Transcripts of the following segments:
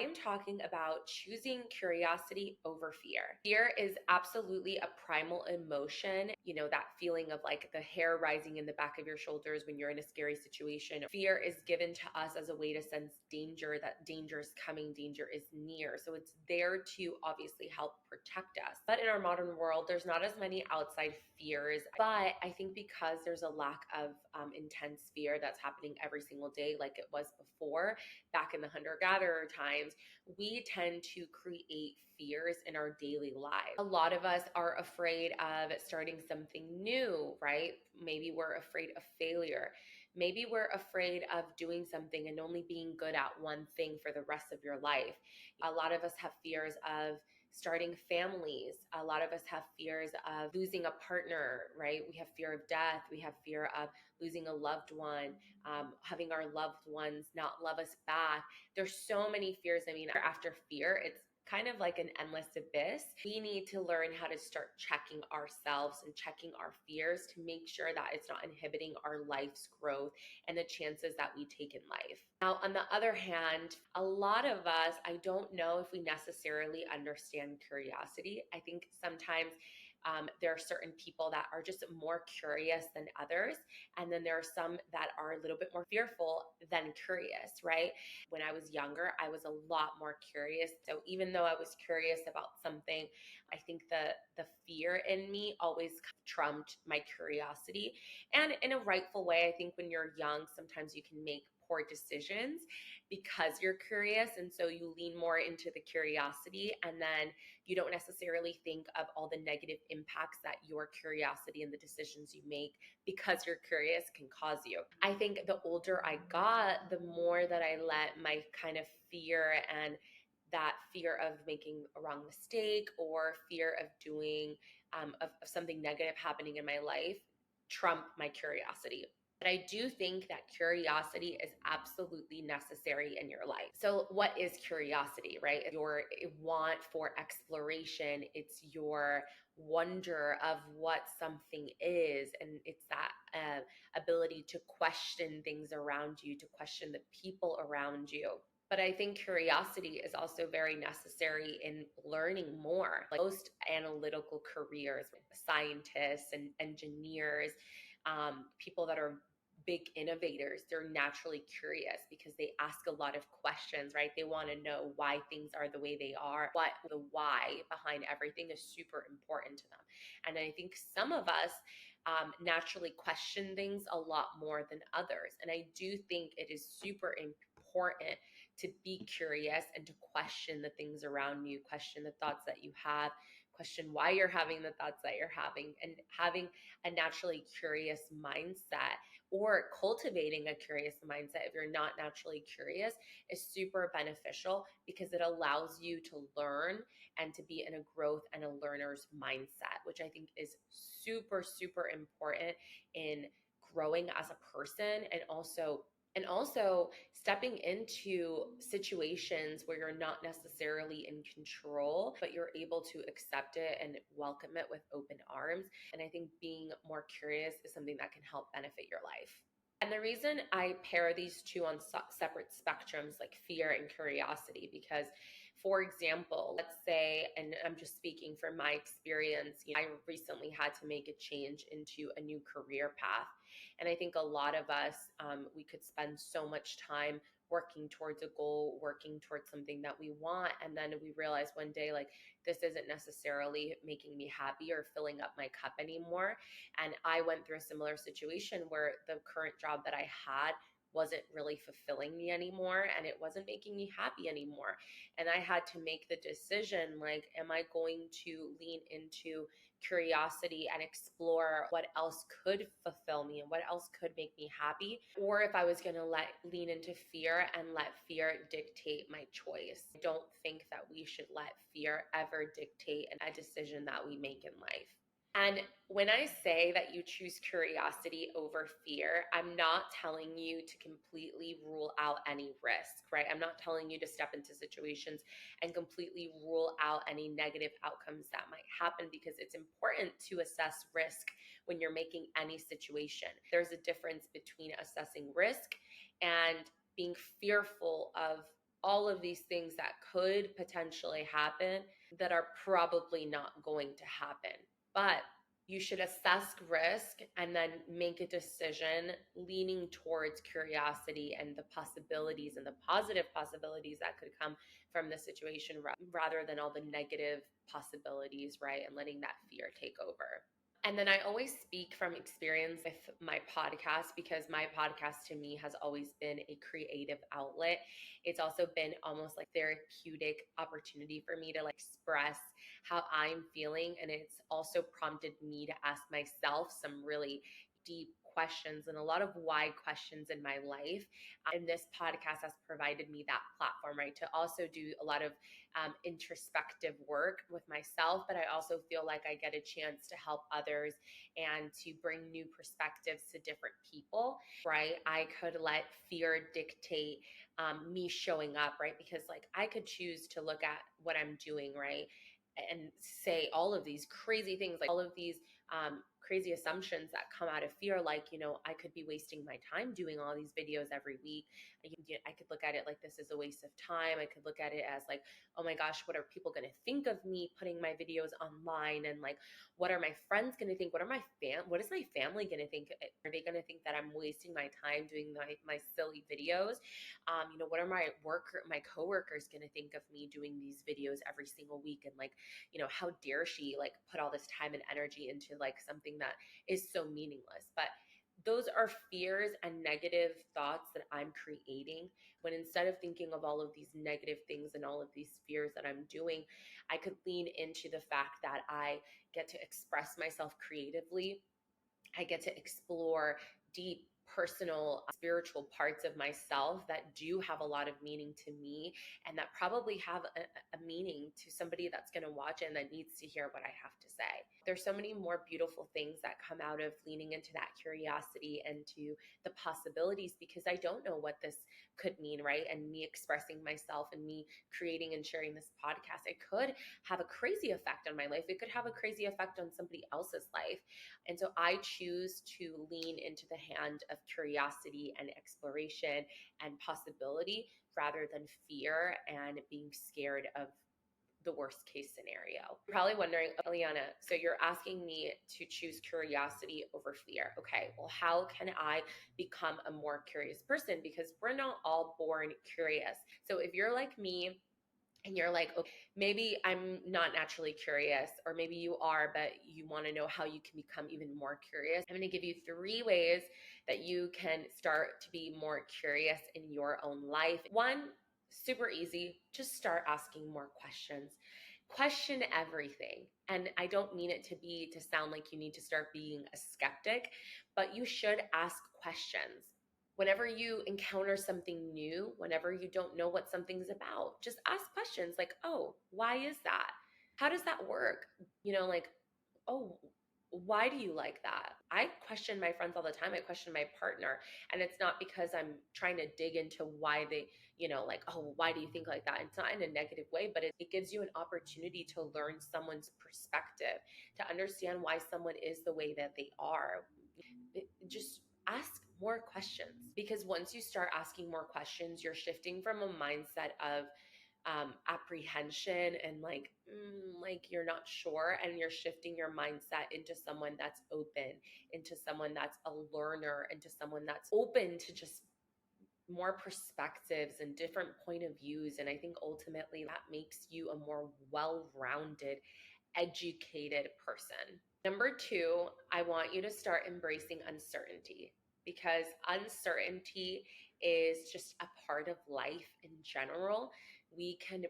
am talking about choosing curiosity over fear. Fear is absolutely a primal emotion. You know, that feeling of like the hair rising in the back of your shoulders when you're in a scary situation. Fear is given to us as a way to sense danger, that danger is coming, danger is near. So it's there to obviously help protect us. But in our modern world, there's not as many outside fears. But I think because there's a lack of intense fear that's happening every single day, like it was before, back in the hunter-gatherer times, we tend to create fears in our daily lives. A lot of us are afraid of starting something new, right? Maybe we're afraid of failure. Maybe we're afraid of doing something and only being good at one thing for the rest of your life. A lot of us have fears of starting families. A lot of us have fears of losing a partner, right? We have fear of death. We have fear of losing a loved one, having our loved ones not love us back. There's so many fears. I mean, after fear, it's kind of like an endless abyss. We need to learn how to start checking ourselves and checking our fears to make sure that it's not inhibiting our life's growth and the chances that we take in life. Now, on the other hand, a lot of us, I don't know if we necessarily understand curiosity. I think sometimes there are certain people that are just more curious than others. And then there are some that are a little bit more fearful than curious, right? When I was younger, I was a lot more curious. So even though I was curious about something, I think the fear in me always trumped my curiosity. And in a rightful way, I think when you're young, sometimes you can make poor decisions because you're curious. And so you lean more into the curiosity, and then you don't necessarily think of all the negative impacts that your curiosity and the decisions you make because you're curious can cause you. I think the older I got, the more that I let my kind of fear and that fear of making a wrong mistake or fear of doing of something negative happening in my life trump my curiosity. But I do think that curiosity is absolutely necessary in your life. So what is curiosity, right? Your want for exploration. It's your wonder of what something is. And it's that ability to question things around you, to question the people around you. But I think curiosity is also very necessary in learning more. Like most analytical careers, scientists and engineers, people that are big innovators, they're naturally curious because they ask a lot of questions, right? They want to know why things are the way they are. What the why behind everything is super important to them. And I think some of us naturally question things a lot more than others. And I do think it is super important to be curious and to question the things around you, question the thoughts that you have, question why you're having the thoughts that you're having, and having a naturally curious mindset or cultivating a curious mindset if you're not naturally curious is super beneficial because it allows you to learn and to be in a growth and a learner's mindset, which I think is super, super important in growing as a person and also stepping into situations where you're not necessarily in control, but you're able to accept it and welcome it with open arms. And I think being more curious is something that can help benefit your life. And the reason I pair these two on separate spectrums, like fear and curiosity, because, for example, let's say, and I'm just speaking from my experience, I recently had to make a change into a new career path. And I think a lot of us, we could spend so much time working towards a goal, working towards something that we want. And then we realize one day, like, this isn't necessarily making me happy or filling up my cup anymore. And I went through a similar situation where the current job that I had wasn't really fulfilling me anymore and it wasn't making me happy anymore. And I had to make the decision, like, am I going to lean into curiosity and explore what else could fulfill me and what else could make me happy? Or if I was going to lean into fear and let fear dictate my choice. I don't think that we should let fear ever dictate a decision that we make in life. And when I say that you choose curiosity over fear, I'm not telling you to completely rule out any risk, right? I'm not telling you to step into situations and completely rule out any negative outcomes that might happen, because it's important to assess risk when you're making any situation. There's a difference between assessing risk and being fearful of all of these things that could potentially happen that are probably not going to happen. But you should assess risk and then make a decision leaning towards curiosity and the possibilities and the positive possibilities that could come from the situation rather than all the negative possibilities, right? And letting that fear take over. And then I always speak from experience with my podcast because my podcast to me has always been a creative outlet. It's also been almost like therapeutic opportunity for me to like express how I'm feeling. And it's also prompted me to ask myself some really deep questions and a lot of why questions in my life. And this podcast has provided me that platform, right? To also do a lot of introspective work with myself, but I also feel like I get a chance to help others and to bring new perspectives to different people, right? I could let fear dictate me showing up, right? Because like I could choose to look at what I'm doing, right? And say all of these crazy things, like all of these crazy assumptions that come out of fear, like, I could be wasting my time doing all these videos every week. I could look at it like this is a waste of time. I could look at it as like, oh my gosh, what are people going to think of me putting my videos online? And like, what are my friends going to think? What is my family going to think? Are they going to think that I'm wasting my time doing my silly videos? What are my coworkers going to think of me doing these videos every single week? And like, how dare she like put all this time and energy into like something that is so meaningless? But those are fears and negative thoughts that I'm creating when instead of thinking of all of these negative things and all of these fears that I'm doing, I could lean into the fact that I get to express myself creatively. I get to explore deep personal spiritual parts of myself that do have a lot of meaning to me and that probably have a meaning to somebody that's going to watch it and that needs to hear what I have to say. There's so many more beautiful things that come out of leaning into that curiosity and to the possibilities because I don't know what this could mean, right? And me expressing myself and me creating and sharing this podcast, it could have a crazy effect on my life. It could have a crazy effect on somebody else's life. And so I choose to lean into the hand of curiosity and exploration and possibility rather than fear and being scared of the worst case scenario. You're probably wondering, Eliana, so you're asking me to choose curiosity over fear. Okay, well, how can I become a more curious person? Because we're not all born curious. So if you're like me, and you're like, okay, maybe I'm not naturally curious, or maybe you are, but you want to know how you can become even more curious. I'm going to give you 3 ways that you can start to be more curious in your own life. 1, super easy, just start asking more questions. Question everything. And I don't mean it to sound like you need to start being a skeptic, but you should ask questions. Whenever you encounter something new, whenever you don't know what something's about, just ask questions like, oh, why is that? How does that work? Like, oh, why do you like that? I question my friends all the time. I question my partner. And it's not because I'm trying to dig into why they, like, oh, why do you think like that? It's not in a negative way, but it gives you an opportunity to learn someone's perspective, to understand why someone is the way that they are. Just ask more questions, because once you start asking more questions, you're shifting from a mindset of apprehension and like you're not sure, and you're shifting your mindset into someone that's open, into someone that's a learner, into someone that's open to just more perspectives and different point of views. And I think ultimately that makes you a more well-rounded, educated person. Number 2, I want you to start embracing uncertainty, because uncertainty is just a part of life in general. We can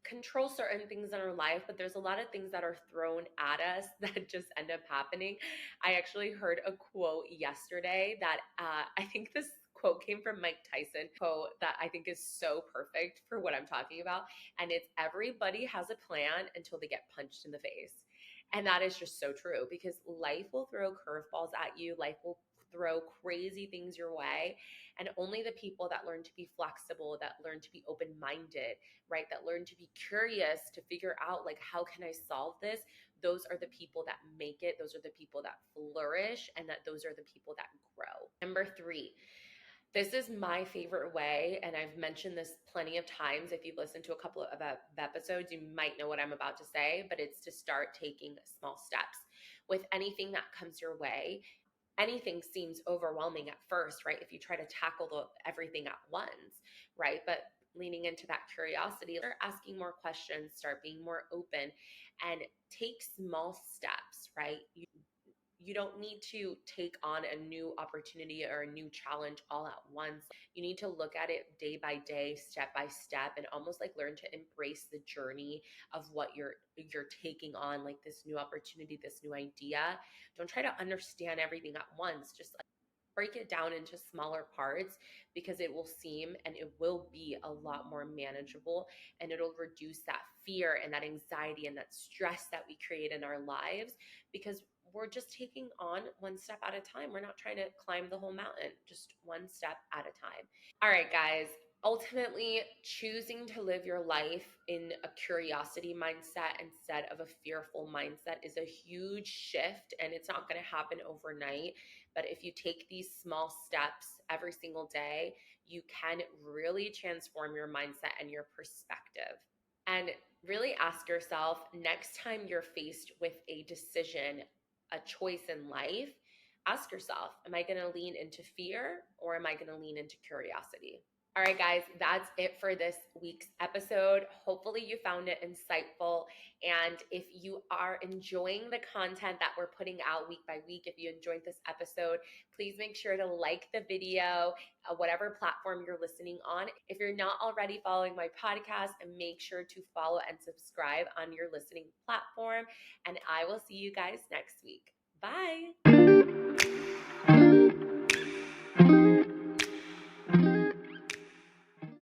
control certain things in our life, but there's a lot of things that are thrown at us that just end up happening. I actually heard a quote yesterday that I think this quote came from Mike Tyson, quote that I think is so perfect for what I'm talking about. And it's, everybody has a plan until they get punched in the face. And that is just so true, because life will throw curveballs at you. Life will throw crazy things your way. And only the people that learn to be flexible, that learn to be open-minded, right, that learn to be curious, to figure out like, how can I solve this? Those are the people that make it. Those are the people that flourish, and those are the people that grow. Number 3, This is my favorite way, and I've mentioned this plenty of times. If you've listened to a couple of episodes, you might know what I'm about to say, but it's to start taking small steps with anything that comes your way. Anything seems overwhelming at first, right? If you try to tackle everything at once, right? But leaning into that curiosity, start asking more questions, start being more open, and take small steps, right? You don't need to take on a new opportunity or a new challenge all at once. You need to look at it day by day, step by step, and almost like learn to embrace the journey of what you're taking on, like this new opportunity, this new idea. Don't try to understand everything at once. Just like break it down into smaller parts, because it will seem and it will be a lot more manageable, and it'll reduce that fear and that anxiety and that stress that we create in our lives, because we're just taking on one step at a time. We're not trying to climb the whole mountain, just one step at a time. All right, guys. Ultimately, choosing to live your life in a curiosity mindset instead of a fearful mindset is a huge shift, and it's not going to happen overnight. But if you take these small steps every single day, you can really transform your mindset and your perspective. And really ask yourself, next time you're faced with a decision, a choice in life, ask yourself, am I going to lean into fear or am I going to lean into curiosity? All right, guys, that's it for this week's episode. Hopefully, you found it insightful. And if you are enjoying the content that we're putting out week by week, if you enjoyed this episode, please make sure to like the video, whatever platform you're listening on. If you're not already following my podcast, make sure to follow and subscribe on your listening platform. And I will see you guys next week. Bye.